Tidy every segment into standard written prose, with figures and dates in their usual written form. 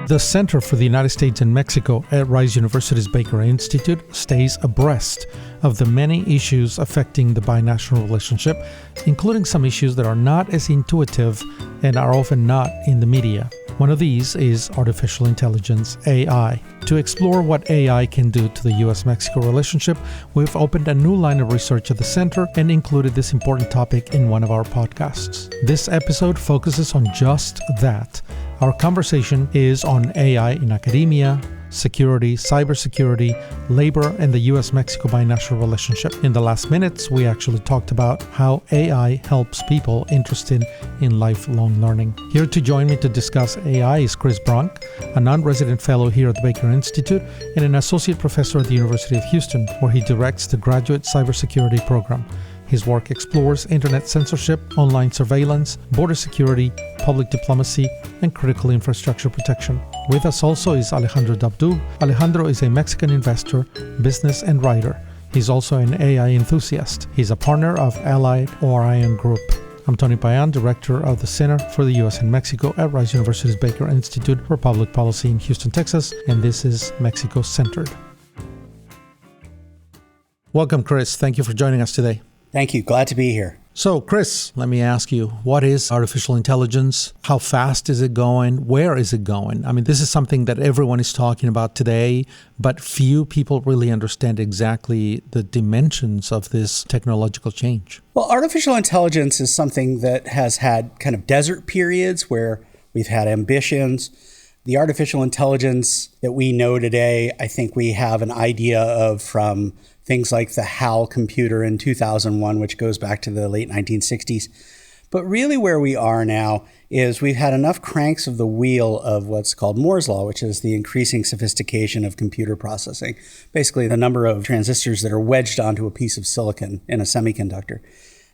The Center for the United States and Mexico at Rice University's Baker Institute stays abreast of the many issues affecting the binational relationship, including some issues that are not as intuitive and are often not in the media. One of these is artificial intelligence, AI. To explore what AI can do to the U.S Mexico relationship, we've opened a new line of research at the center and included this important topic in one of our podcasts. This episode focuses on just that. Our conversation is on AI in academia, security, cybersecurity, labor, and the U.S Mexico binational relationship. In the last minutes, we actually talked about how AI helps people interested in lifelong learning. Here to join me to discuss AI is Chris Bronk, a non-resident fellow here at the Baker Institute and an associate professor at the University of Houston, where he directs the graduate cybersecurity program. His work explores internet censorship, online surveillance, border security, public diplomacy, and critical infrastructure protection. With us also is Alejandro Dabdoub. Alejandro is a Mexican investor, business, and writer. He's also an AI enthusiast. He's a partner of Allied Orion Group. I'm Tony Payan, director of the Center for the U.S. and Mexico at Rice University's Baker Institute for Public Policy in Houston, Texas, and this is Mexico Centered. Welcome, Chris. Thank you for joining us today. Thank you. Glad to be here. So, Chris, let me ask you, what is artificial intelligence? How fast is it going? Where is it going? I mean, this is something that everyone is talking about today, but few people really understand exactly the dimensions of this technological change. Well, artificial intelligence is something that has had kind of desert periods where we've had ambitions. The artificial intelligence that we know today, I think we have an idea of from things like the HAL computer in 2001, which goes back to the late 1960s. But really where we are now is we've had enough cranks of the wheel of what's called Moore's Law, which is the increasing sophistication of computer processing. Basically, the number of transistors that are wedged onto a piece of silicon in a semiconductor.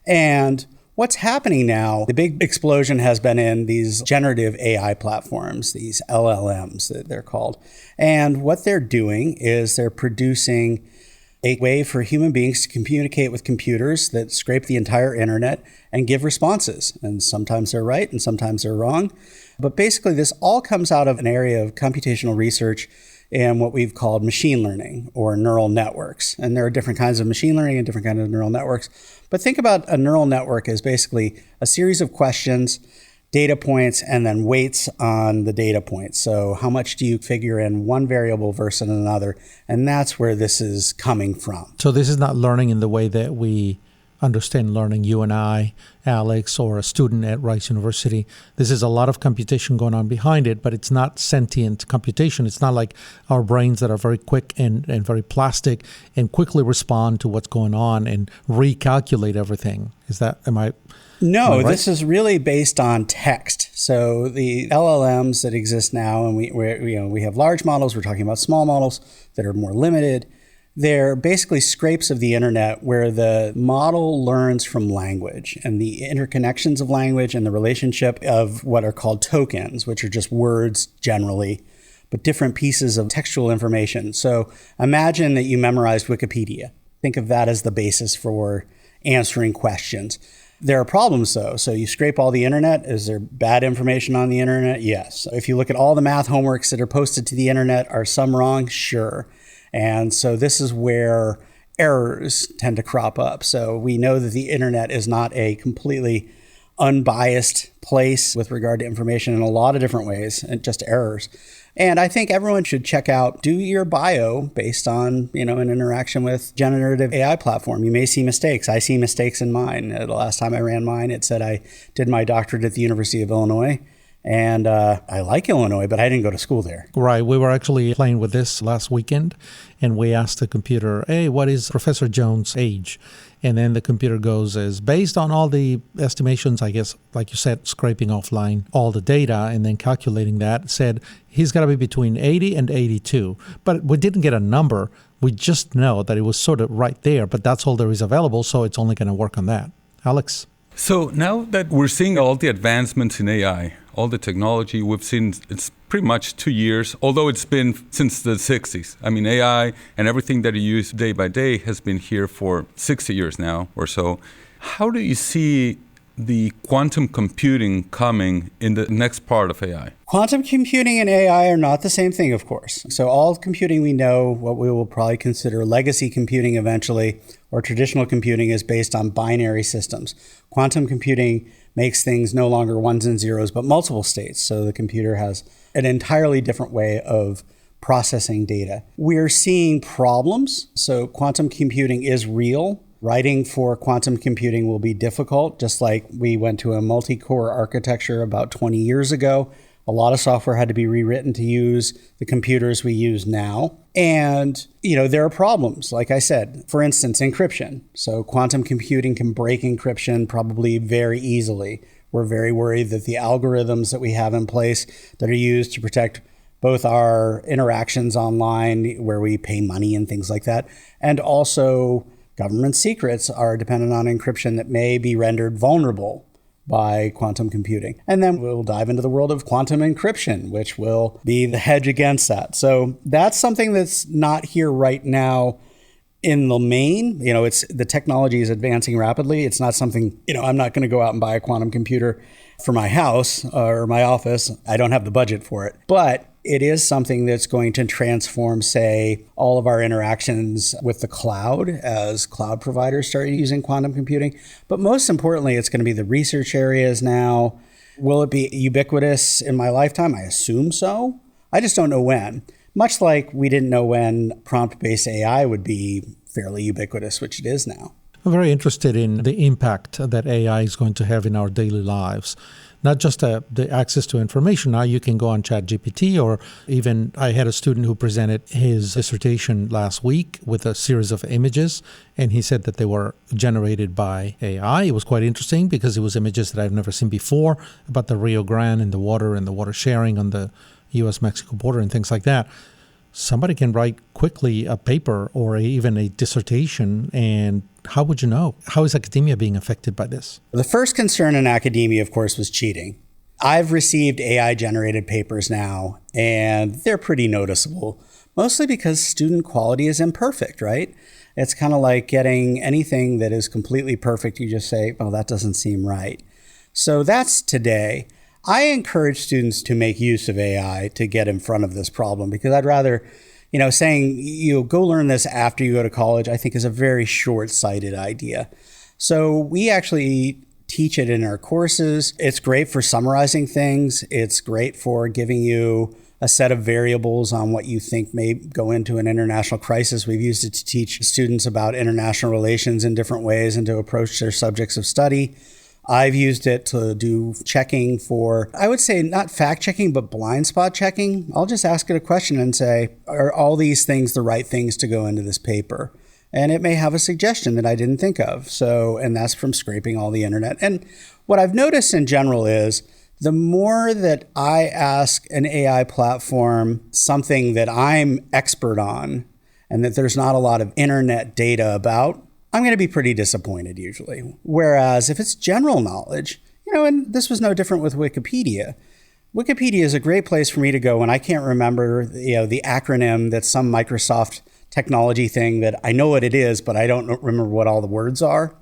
And what's happening now, the big explosion has been in these generative AI platforms, these LLMs that they're called. And what they're doing is they're producing a way for human beings to communicate with computers that scrape the entire internet and give responses. And sometimes they're right and sometimes they're wrong. But basically, this all comes out of an area of computational research in what we've called machine learning or neural networks. And there are different kinds of machine learning and different kinds of neural networks. But think about a neural network as basically a series of questions, data points, and then weights on the data points. So how much do you figure in one variable versus another? And that's where this is coming from. So this is not learning in the way that we understand learning, you and I, Alex, or a student at Rice University. This is a lot of computation going on behind it, but it's not sentient computation. It's not like our brains that are very quick and very plastic and quickly respond to what's going on and recalculate everything. Am I No, right? This is really based on text. So the LLMs that exist now, and we have large models, we're talking about small models that are more limited. They're basically scrapes of the internet where the model learns from language and the interconnections of language and the relationship of what are called tokens, which are just words generally, but different pieces of textual information. So imagine that you memorized Wikipedia. Think of that as the basis for answering questions. There are problems, though. So you scrape all the internet. Is there bad information on the internet? Yes. If you look at all the math homeworks that are posted to the internet, are some wrong? Sure. And so this is where errors tend to crop up. So we know that the internet is not a completely unbiased place with regard to information in a lot of different ways, and just errors. And I think everyone should check out, do your bio based on, an interaction with generative AI platform. You may see mistakes. I see mistakes in mine. The last time I ran mine, it said I did my doctorate at the University of Illinois. And I like Illinois, but I didn't go to school there. Right. We were actually playing with this last weekend, and we asked the computer, hey, what is Professor Jones' age? And then the computer goes, is based on all the estimations, I guess, like you said, scraping offline all the data and then calculating that, said he's got to be between 80 and 82. But we didn't get a number. We just know that it was sort of right there, but that's all there is available, so it's only going to work on that. Alex? So now that we're seeing all the advancements in AI, all the technology we've seen, it's pretty much 2 years, although it's been since the 60s. I mean, AI and everything that you use day by day has been here for 60 years now or so. How do you see the quantum computing coming in the next part of AI? Quantum computing and AI are not the same thing, of course. So all computing we know, what we will probably consider legacy computing eventually, or traditional computing, is based on binary systems. Quantum computing makes things no longer ones and zeros, but multiple states. So the computer has an entirely different way of processing data. We're seeing problems. So quantum computing is real. Writing for quantum computing will be difficult, just like we went to a multi-core architecture about 20 years ago. A lot of software had to be rewritten to use the computers we use now. And, there are problems, like I said, for instance, encryption. So quantum computing can break encryption probably very easily. We're very worried that the algorithms that we have in place that are used to protect both our interactions online, where we pay money and things like that, and also government secrets are dependent on encryption that may be rendered vulnerable by quantum computing. And then we'll dive into the world of quantum encryption, which will be the hedge against that. So that's something that's not here right now in the main. The technology is advancing rapidly. It's not something, I'm not going to go out and buy a quantum computer for my house or my office. I don't have the budget for it. But it is something that's going to transform, say, all of our interactions with the cloud as cloud providers start using quantum computing. But most importantly, it's going to be the research areas now. Will it be ubiquitous in my lifetime? I assume so. I just don't know when. Much like we didn't know when prompt-based AI would be fairly ubiquitous, which it is now. I'm very interested in the impact that AI is going to have in our daily lives. Not just the access to information. Now you can go on ChatGPT, or even I had a student who presented his dissertation last week with a series of images, and he said that they were generated by AI. It was quite interesting because it was images that I've never seen before about the Rio Grande and the water sharing on the U.S. Mexico border and things like that. Somebody can write quickly a paper or even a dissertation, and how would you know? How is academia being affected by this? The first concern in academia, of course, was cheating. I've received AI-generated papers now, and they're pretty noticeable, mostly because student quality is imperfect, right? It's kind of like getting anything that is completely perfect. You just say, well, that doesn't seem right. So that's today. I encourage students to make use of AI to get in front of this problem, because I'd rather, saying go learn this after you go to college, I think is a very short-sighted idea. So we actually teach it in our courses. It's great for summarizing things. It's great for giving you a set of variables on what you think may go into an international crisis. We've used it to teach students about international relations in different ways and to approach their subjects of study. I've used it to do checking for, I would say not fact checking, but blind spot checking. I'll just ask it a question and say, are all these things the right things to go into this paper? And it may have a suggestion that I didn't think of. And that's from scraping all the internet. And what I've noticed in general is the more that I ask an AI platform something that I'm expert on and that there's not a lot of internet data about, I'm going to be pretty disappointed usually. Whereas if it's general knowledge, and this was no different with Wikipedia. Wikipedia is a great place for me to go when I can't remember, the acronym that's some Microsoft technology thing that I know what it is, but I don't remember what all the words are.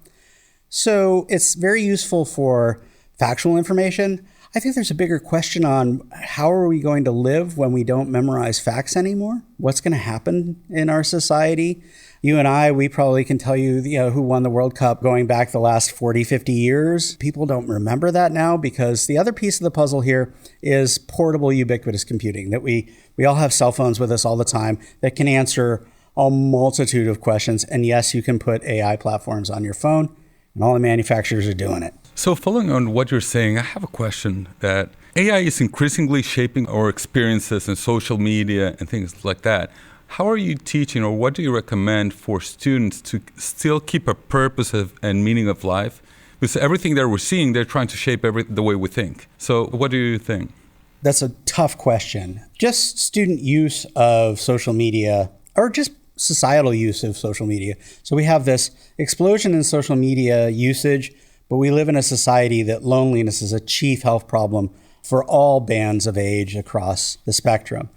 So it's very useful for factual information. I think there's a bigger question on how are we going to live when we don't memorize facts anymore? What's going to happen in our society? You and I, we probably can tell you, who won the World Cup going back the last 40, 50 years. People don't remember that now because the other piece of the puzzle here is portable ubiquitous computing, that we all have cell phones with us all the time that can answer a multitude of questions. And yes, you can put AI platforms on your phone, and all the manufacturers are doing it. So following on what you're saying, I have a question that AI is increasingly shaping our experiences in social media and things like that. How are you teaching, or what do you recommend for students to still keep a purpose and meaning of life? Because everything that we're seeing, they're trying to shape the way we think. So what do you think? That's a tough question. Just student use of social media, or just societal use of social media. So we have this explosion in social media usage, but we live in a society that loneliness is a chief health problem for all bands of age across the spectrum.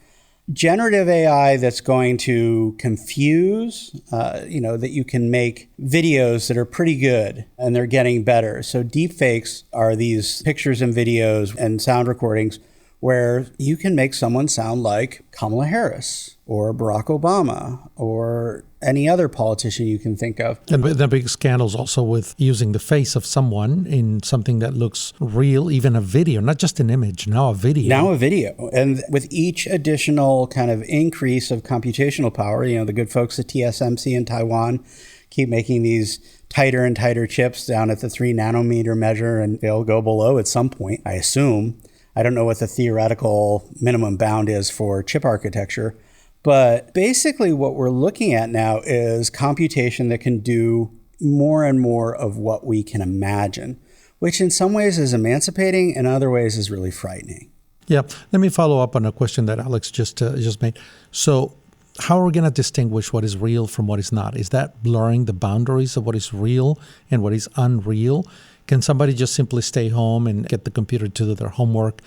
generative AI that's going to confuse, that you can make videos that are pretty good and they're getting better. So deepfakes are these pictures and videos and sound recordings where you can make someone sound like Kamala Harris or Barack Obama or any other politician you can think of. And the big scandals also with using the face of someone in something that looks real, even a video, not just an image, now a video. Now a video. And with each additional kind of increase of computational power, the good folks at TSMC in Taiwan keep making these tighter and tighter chips down at the 3 nanometer measure, and they'll go below at some point, I assume. I don't know what the theoretical minimum bound is for chip architecture, but basically what we're looking at now is computation that can do more and more of what we can imagine, which in some ways is emancipating and in other ways is really frightening. Yeah. Let me follow up on a question that Alex just made. So how are we going to distinguish what is real from what is not? Is that blurring the boundaries of what is real and what is unreal? Can somebody just simply stay home and get the computer to do their homework?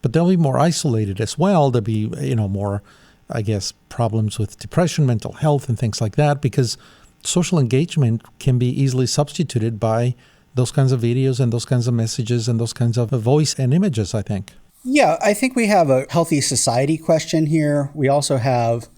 But they'll be more isolated as well. There'll be, more, I guess, problems with depression, mental health, and things like that, because social engagement can be easily substituted by those kinds of videos and those kinds of messages and those kinds of voice and images, I think. Yeah, I think we have a healthy society question here. We also have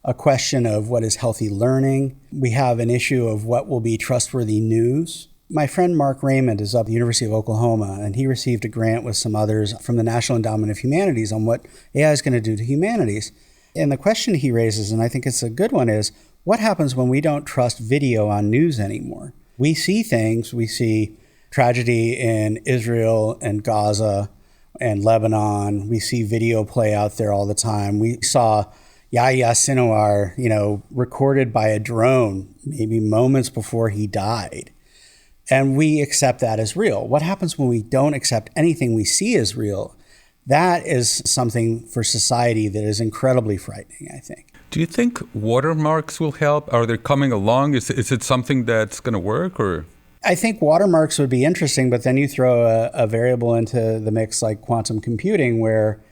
a question of what is healthy learning. We have an issue of what will be trustworthy news. My friend Mark Raymond is up at the University of Oklahoma, and he received a grant with some others from the National Endowment of Humanities on what AI is going to do to humanities. And the question he raises, and I think it's a good one, is what happens when we don't trust video on news anymore? We see things. We see tragedy in Israel and Gaza and Lebanon. We see video play out there all the time. We saw Yahya Sinwar, recorded by a drone maybe moments before he died. And we accept that as real. What happens when we don't accept anything we see as real? That is something for society that is incredibly frightening, I think. Do you think watermarks will help? Are they coming along? Is it something that's going to work? Or I think watermarks would be interesting, but then you throw a variable into the mix like quantum computing where,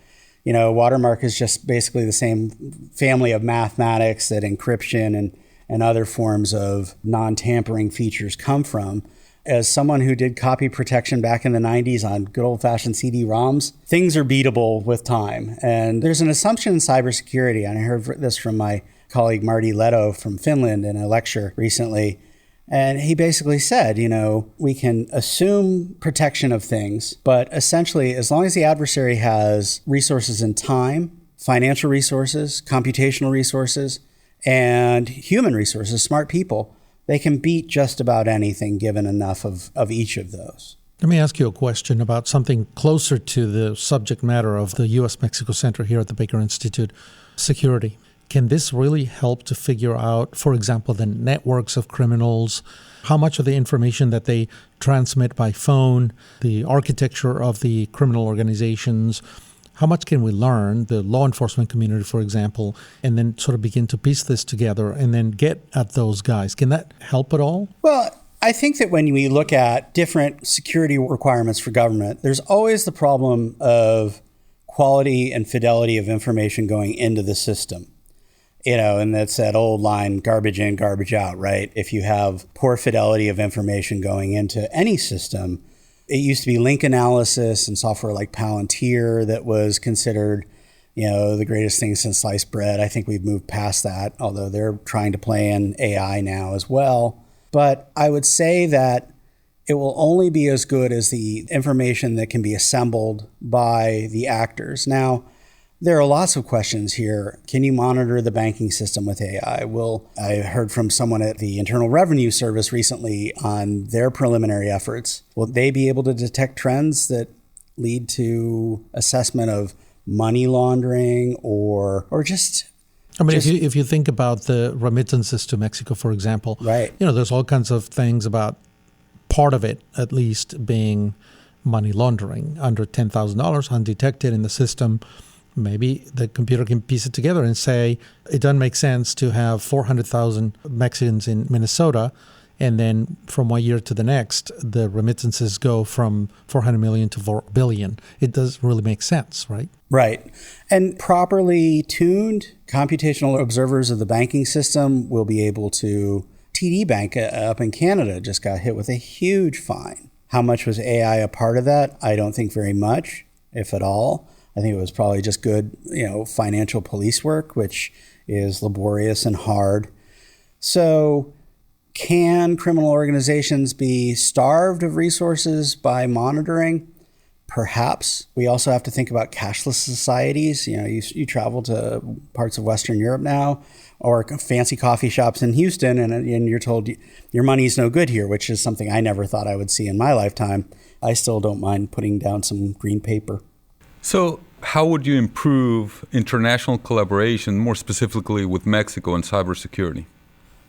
watermark is just basically the same family of mathematics that encryption and other forms of non-tampering features come from. As someone who did copy protection back in the 90s on good old-fashioned CD-ROMs, things are beatable with time. And there's an assumption in cybersecurity, and I heard this from my colleague Marty Leto from Finland in a lecture recently, and he basically said, we can assume protection of things, but essentially, as long as the adversary has resources in time, financial resources, computational resources, and human resources, smart people, they can beat just about anything given enough of each of those. Let me ask you a question about something closer to the subject matter of the U.S. Mexico Center here at the Baker Institute, security. Can this really help to figure out, for example, the networks of criminals, how much of the information that they transmit by phone, the architecture of the criminal organizations? How much can we learn, the law enforcement community, for example, and then sort of begin to piece this together and then get at those guys? Can that help at all? Well, I think that when we look at different security requirements for government, there's always the problem of quality and fidelity of information going into the system. And that's that old line, garbage in, garbage out, right? If you have poor fidelity of information going into any system, it used to be link analysis and software like Palantir that was considered, the greatest thing since sliced bread. I think we've moved past that, although they're trying to play in AI now as well. But I would say that it will only be as good as the information that can be assembled by the actors. Now, there are lots of questions here. Can you monitor the banking system with AI? I heard from someone at the Internal Revenue Service recently on their preliminary efforts. Will they be able to detect trends that lead to assessment of money laundering or just... if you think about the remittances to Mexico, for example, right. There's all kinds of things about part of it, at least, being money laundering under $10,000 undetected in the system. Maybe the computer can piece it together and say, it doesn't make sense to have 400,000 Mexicans in Minnesota And then from one year to the next, the remittances go from 400 million to 4 billion. It does really make sense, right? Right. And properly tuned computational observers of the banking system will be able to. TD Bank up in Canada just got hit with a huge fine. How much was AI a part of that? I don't think very much, if at all. I think it was probably just good, financial police work, which is laborious and hard. So can criminal organizations be starved of resources by monitoring? Perhaps. We also have to think about cashless societies. You travel to parts of Western Europe now, or fancy coffee shops in Houston, and you're told your money's no good here, which is something I never thought I would see in my lifetime. I still don't mind putting down some green paper. So how would you improve international collaboration, more specifically with Mexico, in cybersecurity?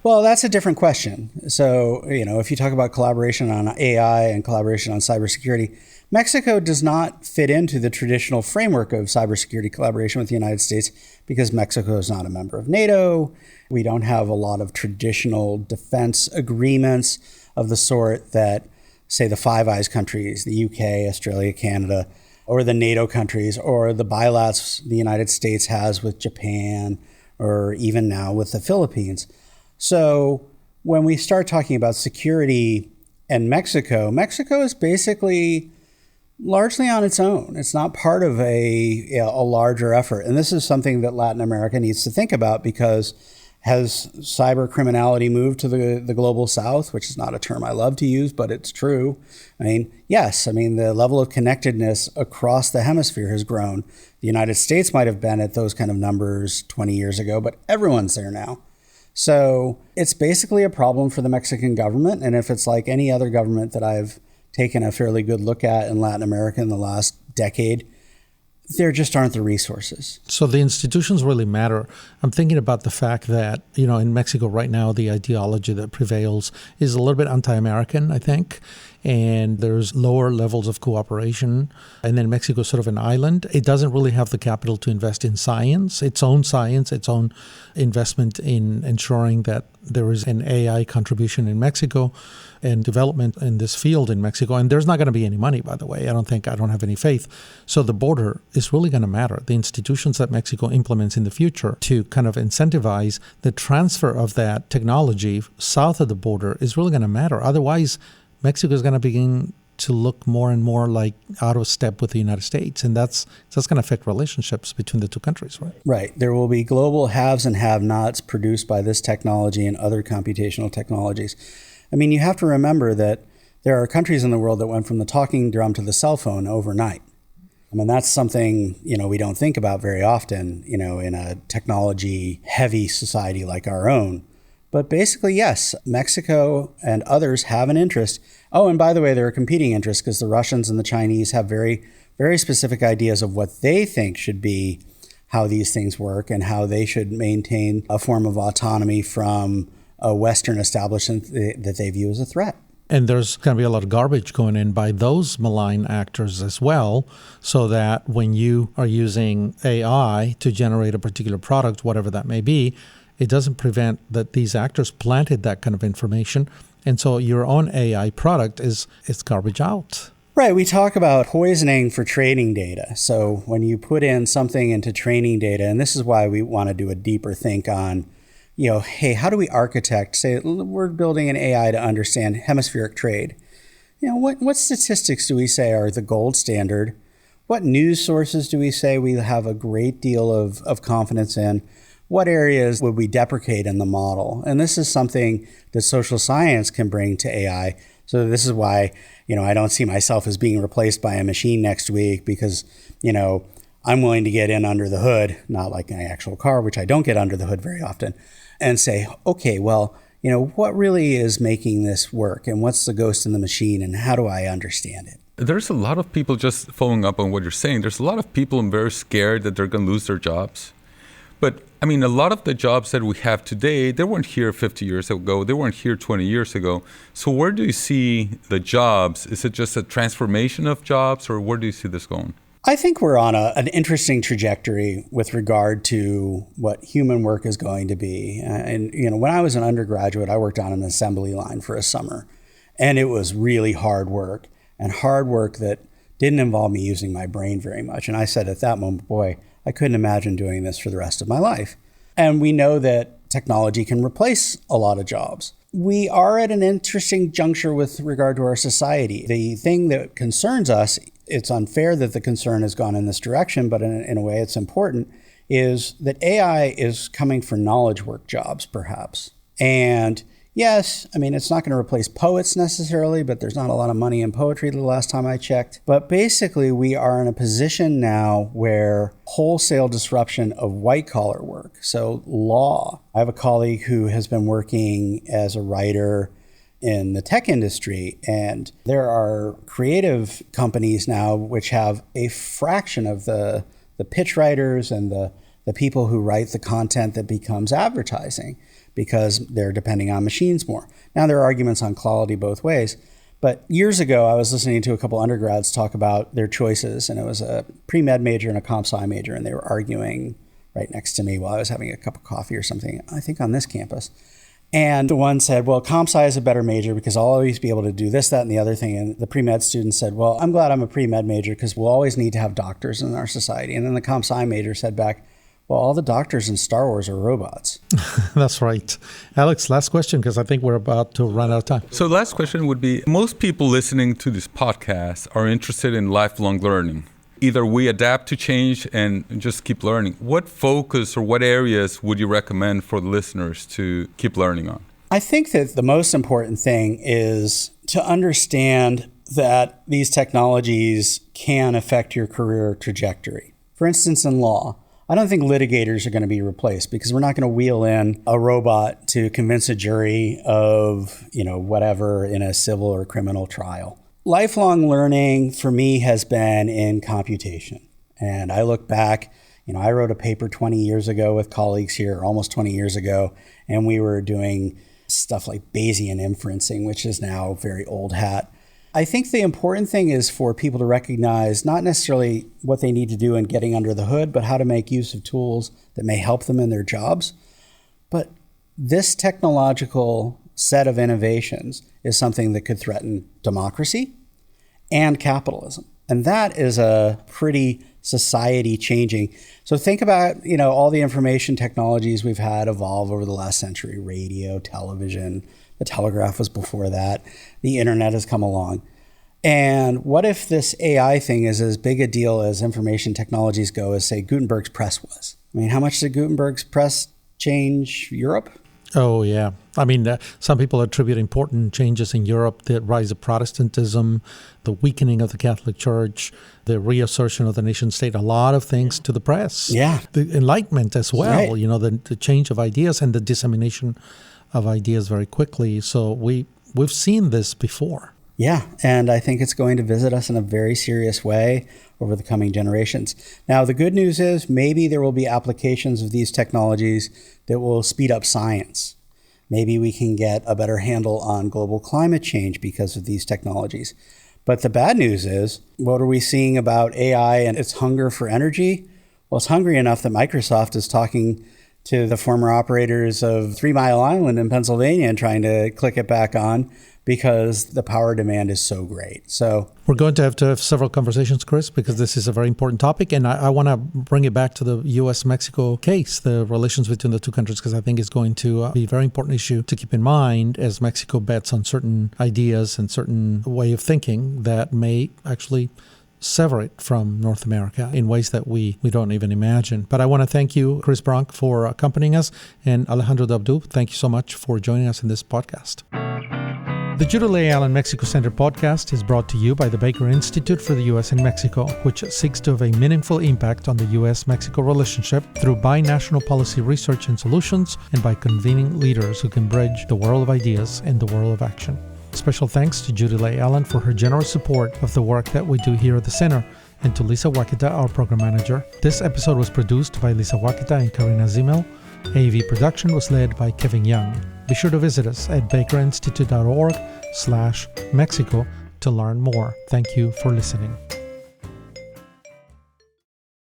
Well, that's a different question. So, if you talk about collaboration on AI and collaboration on cybersecurity, Mexico does not fit into the traditional framework of cybersecurity collaboration with the United States because Mexico is not a member of NATO. We don't have a lot of traditional defense agreements of the sort that, say, the Five Eyes countries, the UK, Australia, Canada, or the NATO countries, or the bilats the United States has with Japan, or even now with the Philippines. So when we start talking about security and Mexico is basically largely on its own. It's not part of a larger effort. And this is something that Latin America needs to think about, because has cyber criminality moved to the global south, which is not a term I love to use, but it's true. Yes. The level of connectedness across the hemisphere has grown. The United States might have been at those kind of numbers 20 years ago, but everyone's there now. So it's basically a problem for the Mexican government. And if it's like any other government that I've taken a fairly good look at in Latin America in the last decade, there just aren't the resources. So the institutions really matter. I'm thinking about the fact that, in Mexico right now, the ideology that prevails is a little bit anti-American, I think. And there's lower levels of cooperation. And then Mexico is sort of an island. It doesn't really have the capital to invest in science, its own investment in ensuring that there is an AI contribution in Mexico and development in this field in Mexico. And there's not going to be any money, by the way. I don't have any faith. So the border is really going to matter. The institutions that Mexico implements in the future to kind of incentivize the transfer of that technology south of the border is really going to matter. Otherwise, Mexico is going to begin to look more and more like out of step with the United States. And that's going to affect relationships between the two countries, right? Right. There will be global haves and have-nots produced by this technology and other computational technologies. You have to remember that there are countries in the world that went from the talking drum to the cell phone overnight. That's something, we don't think about very often, in a technology-heavy society like our own. But basically, yes, Mexico and others have an interest. Oh, and by the way, there are competing interests, because the Russians and the Chinese have very, very specific ideas of what they think should be how these things work and how they should maintain a form of autonomy from a Western establishment that they view as a threat. And there's going to be a lot of garbage going in by those malign actors as well, so that when you are using AI to generate a particular product, whatever that may be, it doesn't prevent that these actors planted that kind of information. And so your own AI product is garbage out. Right. We talk about poisoning for training data. So when you put in something into training data, and this is why we want to do a deeper think on, hey, how do we architect, say we're building an AI to understand hemispheric trade. What statistics do we say are the gold standard? What news sources do we say we have a great deal of confidence in? What areas would we deprecate in the model? And this is something that social science can bring to AI. So this is why, I don't see myself as being replaced by a machine next week, because, I'm willing to get in under the hood, not like an actual car, which I don't get under the hood very often, and say, okay, well, what really is making this work, and what's the ghost in the machine, and how do I understand it? There's a lot of people, just following up on what you're saying, there's a lot of people very scared that they're going to lose their jobs. But a lot of the jobs that we have today, they weren't here 50 years ago. They weren't here 20 years ago. So where do you see the jobs? Is it just a transformation of jobs, or where do you see this going? I think we're on an interesting trajectory with regard to what human work is going to be. And, when I was an undergraduate, I worked on an assembly line for a summer, and it was really hard work that didn't involve me using my brain very much. And I said at that moment, boy, I couldn't imagine doing this for the rest of my life. And we know that technology can replace a lot of jobs. We are at an interesting juncture with regard to our society. The thing that concerns us, it's unfair that the concern has gone in this direction, but in a way it's important, is that AI is coming for knowledge work jobs, perhaps. And yes, it's not going to replace poets necessarily, but there's not a lot of money in poetry the last time I checked. But basically, we are in a position now where wholesale disruption of white-collar work, so law. I have a colleague who has been working as a writer in the tech industry, and there are creative companies now which have a fraction of the pitch writers and the people who write the content that becomes advertising, because they're depending on machines more. Now, there are arguments on quality both ways, but years ago, I was listening to a couple undergrads talk about their choices, and it was a pre-med major and a comp-sci major, and they were arguing right next to me while I was having a cup of coffee or something, I think on this campus. And the one said, well, comp-sci is a better major because I'll always be able to do this, that, and the other thing. And the pre-med student said, well, I'm glad I'm a pre-med major because we'll always need to have doctors in our society. And then the comp-sci major said back, well, all the doctors in Star Wars are robots. That's right. Alex, last question, because I think we're about to run out of time. So the last question would be, most people listening to this podcast are interested in lifelong learning. Either we adapt to change and just keep learning. What focus or what areas would you recommend for the listeners to keep learning on? I think that the most important thing is to understand that these technologies can affect your career trajectory. For instance, in law, I don't think litigators are going to be replaced because we're not going to wheel in a robot to convince a jury of, whatever in a civil or criminal trial. Lifelong learning for me has been in computation. And I look back, I wrote a paper 20 years ago with colleagues here, almost 20 years ago, and we were doing stuff like Bayesian inferencing, which is now very old hat. I think the important thing is for people to recognize not necessarily what they need to do in getting under the hood, but how to make use of tools that may help them in their jobs. But this technological set of innovations is something that could threaten democracy and capitalism. And that is a pretty society changing. So think about, all the information technologies we've had evolve over the last century: radio, television, the telegraph was before that, the internet has come along. And what if this AI thing is as big a deal as information technologies go as, say, Gutenberg's press was? How much did Gutenberg's press change Europe? Oh, yeah. Some people attribute important changes in Europe, the rise of Protestantism, the weakening of the Catholic Church, the reassertion of the nation state, a lot of things to the press. Yeah. The Enlightenment as well, right. The change of ideas and the dissemination of ideas very quickly. So we've seen this before. Yeah, and I think it's going to visit us in a very serious way over the coming generations. Now, the good news is maybe there will be applications of these technologies that will speed up science. Maybe we can get a better handle on global climate change because of these technologies. But the bad news is, what are we seeing about AI and its hunger for energy? Well, it's hungry enough that Microsoft is talking to the former operators of 3 Mile Island in Pennsylvania and trying to click it back on because the power demand is so great. So we're going to have several conversations, Chris, because this is a very important topic. And I want to bring it back to the U.S. Mexico case, the relations between the two countries, because I think it's going to be a very important issue to keep in mind as Mexico bets on certain ideas and certain way of thinking that may actually sever it from North America in ways that we don't even imagine. But I want to thank you, Chris Bronk, for accompanying us, and Alejandro Dabdoub, thank you so much for joining us in this podcast. The Judah Leigh Allen Mexico Center podcast is brought to you by the Baker Institute for the U.S. and Mexico, which seeks to have a meaningful impact on the U.S.-Mexico relationship through binational policy research and solutions and by convening leaders who can bridge the world of ideas and the world of action. Special thanks to Judah Leigh Allen for her generous support of the work that we do here at the Center, and to Lisa Wakita, our program manager. This episode was produced by Lisa Wakita and Karina Zimmel. AV production was led by Kevin Young. Be sure to visit us at bakerinstitute.org/Mexico to learn more. Thank you for listening.